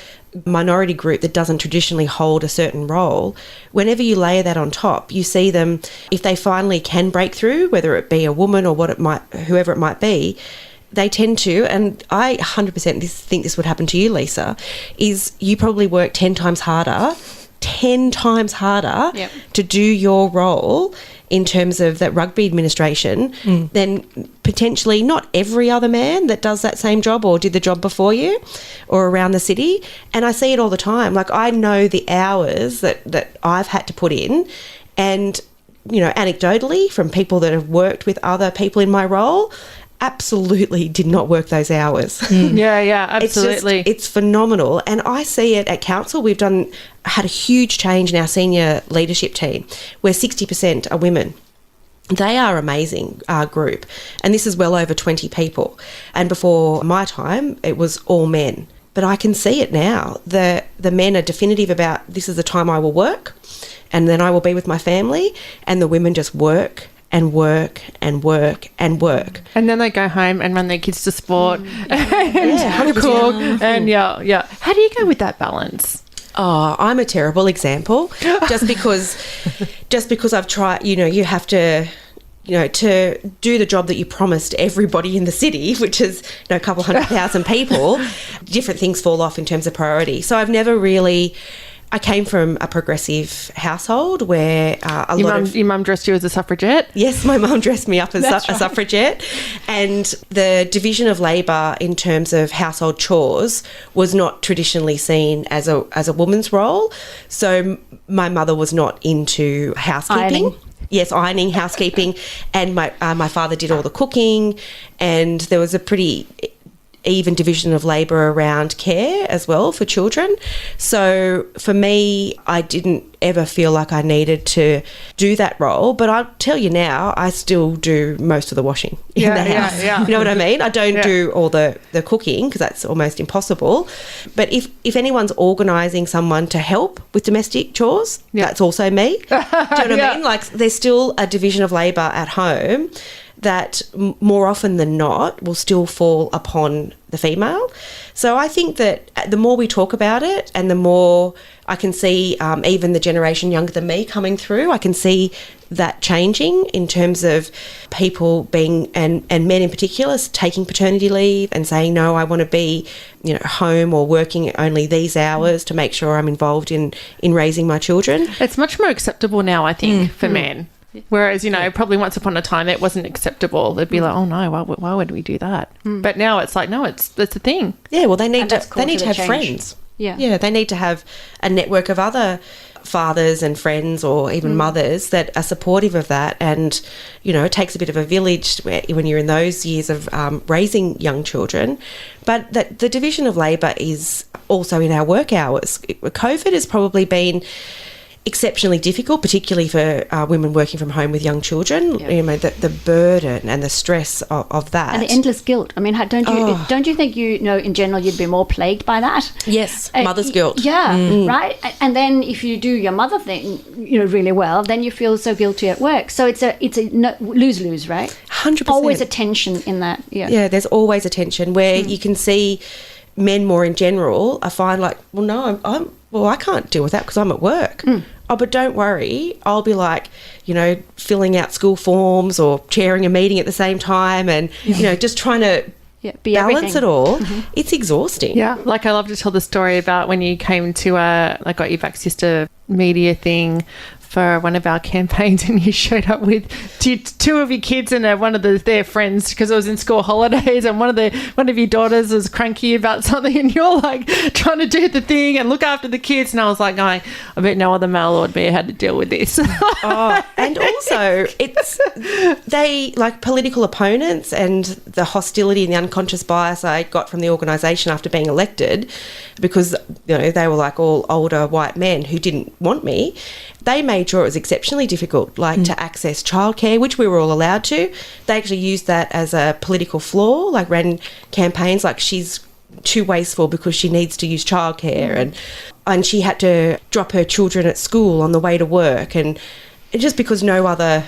minority group that doesn't traditionally hold a certain role, whenever you layer that on top, you see them, if they finally can break through, whether it be a woman or whoever it might be, they tend to, and I 100% think this would happen to you, Lisa, is you probably work 10 times harder Yep. to do your role in terms of that rugby administration than potentially not every other man that does that same job or did the job before you or around the city. And I see it all the time. Like, I know the hours that I've had to put in, and, anecdotally from people that have worked with other people in my role, absolutely did not work those hours. Yeah, absolutely. It's phenomenal. And I see it at council. We've had a huge change in our senior leadership team where 60% are women. They are amazing group. And this is well over 20 people. And before my time, it was all men. But I can see it now. The men are definitive about, this is the time I will work and then I will be with my family, and the women just work and work and work and work. And then they go home and run their kids to sport and cook. And yeah. How do you go with that balance? Oh, I'm a terrible example. Just because I've tried, you have to, to do the job that you promised everybody in the city, which is a couple 100,000 people, different things fall off in terms of priority. So I've never really... I came from a progressive household where your mum dressed you as a suffragette? Yes, my mum dressed me up as a suffragette. And the division of labour in terms of household chores was not traditionally seen as a woman's role. So my mother was not into housekeeping. Ironing. Yes, ironing, housekeeping. And my father did all the cooking, and there was a pretty even division of labour around care as well for children. So for me, I didn't ever feel like I needed to do that role. But I'll tell you now, I still do most of the washing in the house. Yeah. You know what I mean? I don't do all the cooking because that's almost impossible. But if anyone's organising someone to help with domestic chores, that's also me. Do you know what I mean? Like, there's still a division of labour at home that more often than not will still fall upon the female. So I think that the more we talk about it and the more I can see even the generation younger than me coming through, I can see that changing in terms of people being, and men in particular, taking paternity leave and saying, no, I want to be, home or working only these hours to make sure I'm involved in raising my children. It's much more acceptable now, I think, for men. Whereas, probably once upon a time it wasn't acceptable. They'd be like, oh no, why would we do that? But now it's like, no, it's a thing. Yeah, well, they need to have friends. Yeah, they need to have a network of other fathers and friends or even mothers that are supportive of that. And, it takes a bit of a village when you're in those years of raising young children. But the division of labour is also in our work hours. COVID has probably been exceptionally difficult, particularly for women working from home with young children. The burden and the stress of that, and the endless guilt. I mean, don't you think in general you'd be more plagued by that? Yes, mother's guilt. Yeah, right. And then if you do your mother thing, really well, then you feel so guilty at work. So it's a lose-lose, right? 100%. Always a tension in that. Yeah, there's always a tension where you can see men more in general are fine. Like, well, no, I can't deal with that because I'm at work. Oh, but don't worry. I'll be like, filling out school forms or chairing a meeting at the same time and, just trying to balance it all. It's exhausting. Yeah. Like I love to tell the story about when you came to I Got Your Back Sister media thing for one of our campaigns and you showed up with two of your kids and one of their friends because it was in school holidays and one of your daughters was cranky about something and you're like trying to do the thing and look after the kids, and I was like going, I bet no other male Lord Mayor had to deal with this. And also they like political opponents and the hostility and the unconscious bias I got from the organisation after being elected, because they were like all older white men who didn't want me. They made sure it was exceptionally difficult, to access childcare, which we were all allowed to. They actually used that as a political flaw, like ran campaigns like she's too wasteful because she needs to use childcare, and she had to drop her children at school on the way to work, and just because no other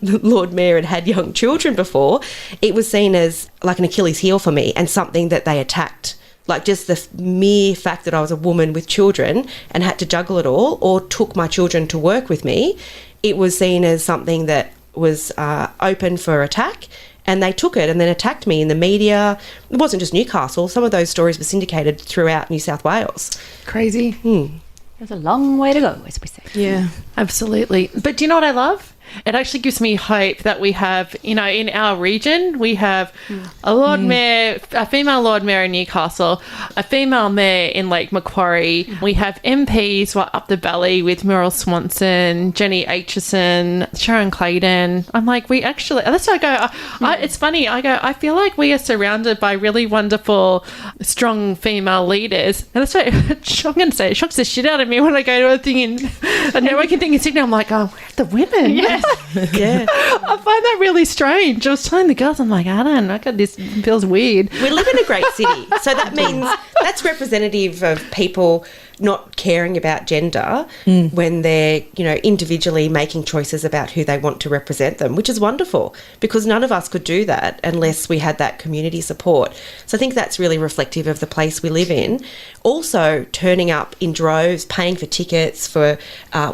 Lord Mayor had young children before, it was seen as like an Achilles heel for me and something that they attacked. Like just the mere fact that I was a woman with children and had to juggle it all, or took my children to work with me, it was seen as something that was open for attack, and they took it and then attacked me in the media. It wasn't just Newcastle. Some of those stories were syndicated throughout New South Wales. Crazy. There's a long way to go, as we say. Yeah, absolutely. But do you know what I love? It actually gives me hope that we have, in our region, we have a Lord Mayor, a female Lord Mayor in Newcastle, a female Mayor in Lake Macquarie. We have MPs up the valley with Muriel Swanson, Jenny Aitchison, Sharon Clayton. I'm like, that's why I go, it's funny, I feel like we are surrounded by really wonderful, strong female leaders. And that's why I'm going to say, it shocks the shit out of me when I go to a thing in a networking thing in Sydney. I'm like, oh, where's the women? Yes. Yeah. I find that really strange. I was telling the girls, I'm like, this feels weird. We live in a great city, so that means that's representative of people not caring about gender when they're, individually making choices about who they want to represent them, which is wonderful, because none of us could do that unless we had that community support. So I think that's really reflective of the place we live in. Also, turning up in droves, paying for tickets for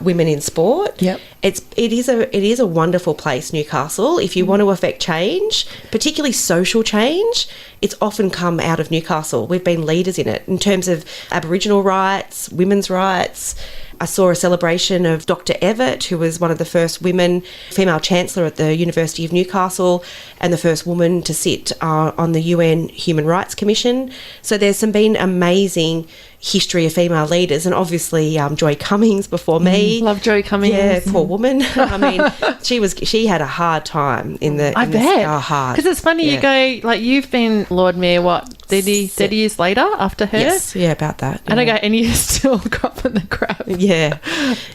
women in sport. Yep. It is a wonderful place, Newcastle. If you want to affect change, particularly social change, it's often come out of Newcastle. We've been leaders in it in terms of Aboriginal rights, women's rights. I saw a celebration of Dr. Evatt, who was one of the first women female chancellor at the University of Newcastle and the first woman to sit on the UN Human Rights Commission. So there's been amazing history of female leaders, and obviously Joy Cummings before me. Love Joy Cummings. Yeah, poor woman. I mean, she had a hard time in the. I bet. Hard. Because it's funny, you go like you've been Lord Mayor 30 years later after her. Yes, yeah, about that. And I go, and you're still copping the crap. Yeah.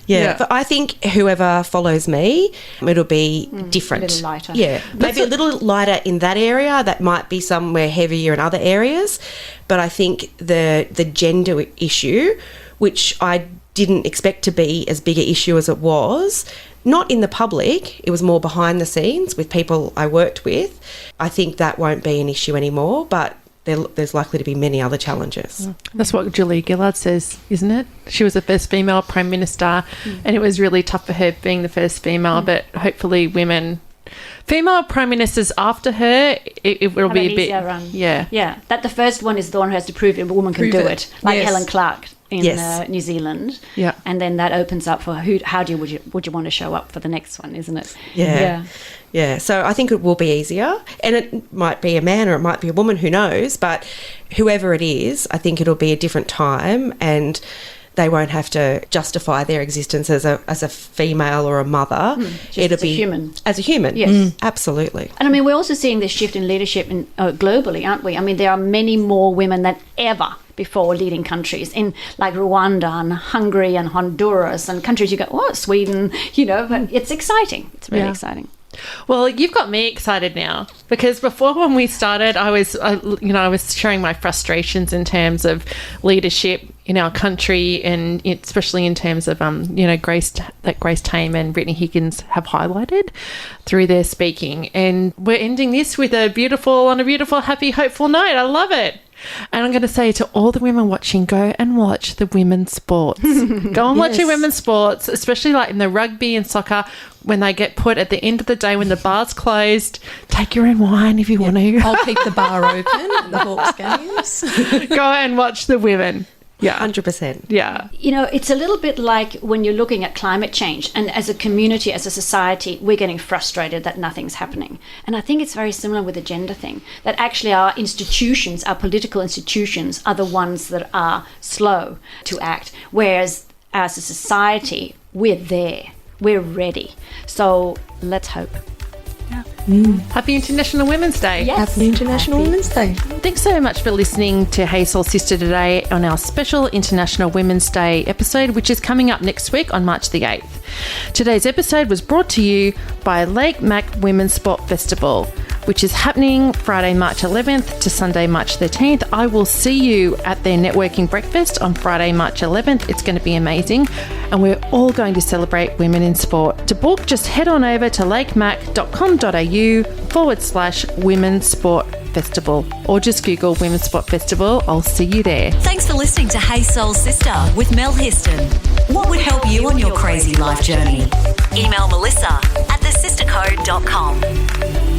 But I think whoever follows me, it'll be different. A little lighter. Yeah, maybe a little lighter in that area. That might be somewhere heavier in other areas. But I think the gender issue, which I didn't expect to be as big an issue as it was, not in the public, it was more behind the scenes with people I worked with. I think that won't be an issue anymore, but there's likely to be many other challenges. That's what Julia Gillard says, isn't it? She was the first female Prime Minister, and it was really tough for her being the first female, but hopefully female Prime Ministers after her, it will be a bit... run. Yeah. Yeah, that the first one is the one who has to prove it, a woman can do it. Like Helen Clark in New Zealand. Yeah. And then that opens up for would you want to show up for the next one, isn't it? Yeah, so I think it will be easier, and it might be a man or it might be a woman, who knows, but whoever it is, I think it'll be a different time, and they won't have to justify their existence as a female or a mother. It'll be human. As a human, yes. Absolutely. And I mean, we're also seeing this shift in leadership globally, aren't we? I mean, there are many more women than ever before leading countries in like Rwanda and Hungary and Honduras and countries you go, oh, Sweden, but it's exciting. It's really exciting. Well, you've got me excited now, because before, when we started, I was sharing my frustrations in terms of leadership in our country, and especially in terms of Grace Tame and Brittany Higgins have highlighted through their speaking. And we're ending this with a beautiful, happy, hopeful note. I love it. And I'm going to say to all the women watching, go and watch the women's sports. Go and watch your women's sports, especially like in the rugby and soccer, when they get put at the end of the day when the bar's closed. Take your own wine if you want to. I'll keep the bar open at the Hawks games. Go and watch the women. Yeah. 100%. Yeah. It's a little bit like when you're looking at climate change, and as a community, as a society, we're getting frustrated that nothing's happening. And I think it's very similar with the gender thing, that actually our institutions, our political institutions, are the ones that are slow to act, whereas as a society, we're there. We're ready. So let's hope. Happy International Women's Day. Yes. Happy International Women's Day. Thanks so much for listening to Hey Soul Sista today on our special International Women's Day episode, which is coming up next week on March the 8th. Today's episode was brought to you by Lake Mac Women's Sport Festival, which is happening Friday, March 11th to Sunday, March 13th. I will see you at their networking breakfast on Friday, March 11th. It's going to be amazing. And we're all going to celebrate women in sport. To book, just head on over to lakemac.com.au/Women's Sport Festival, or just Google Women's Sport Festival. I'll see you there. Thanks for listening to Hey Soul Sista with Mel Histon. What would help you on your crazy life journey? Email Melissa at thesistercode.com.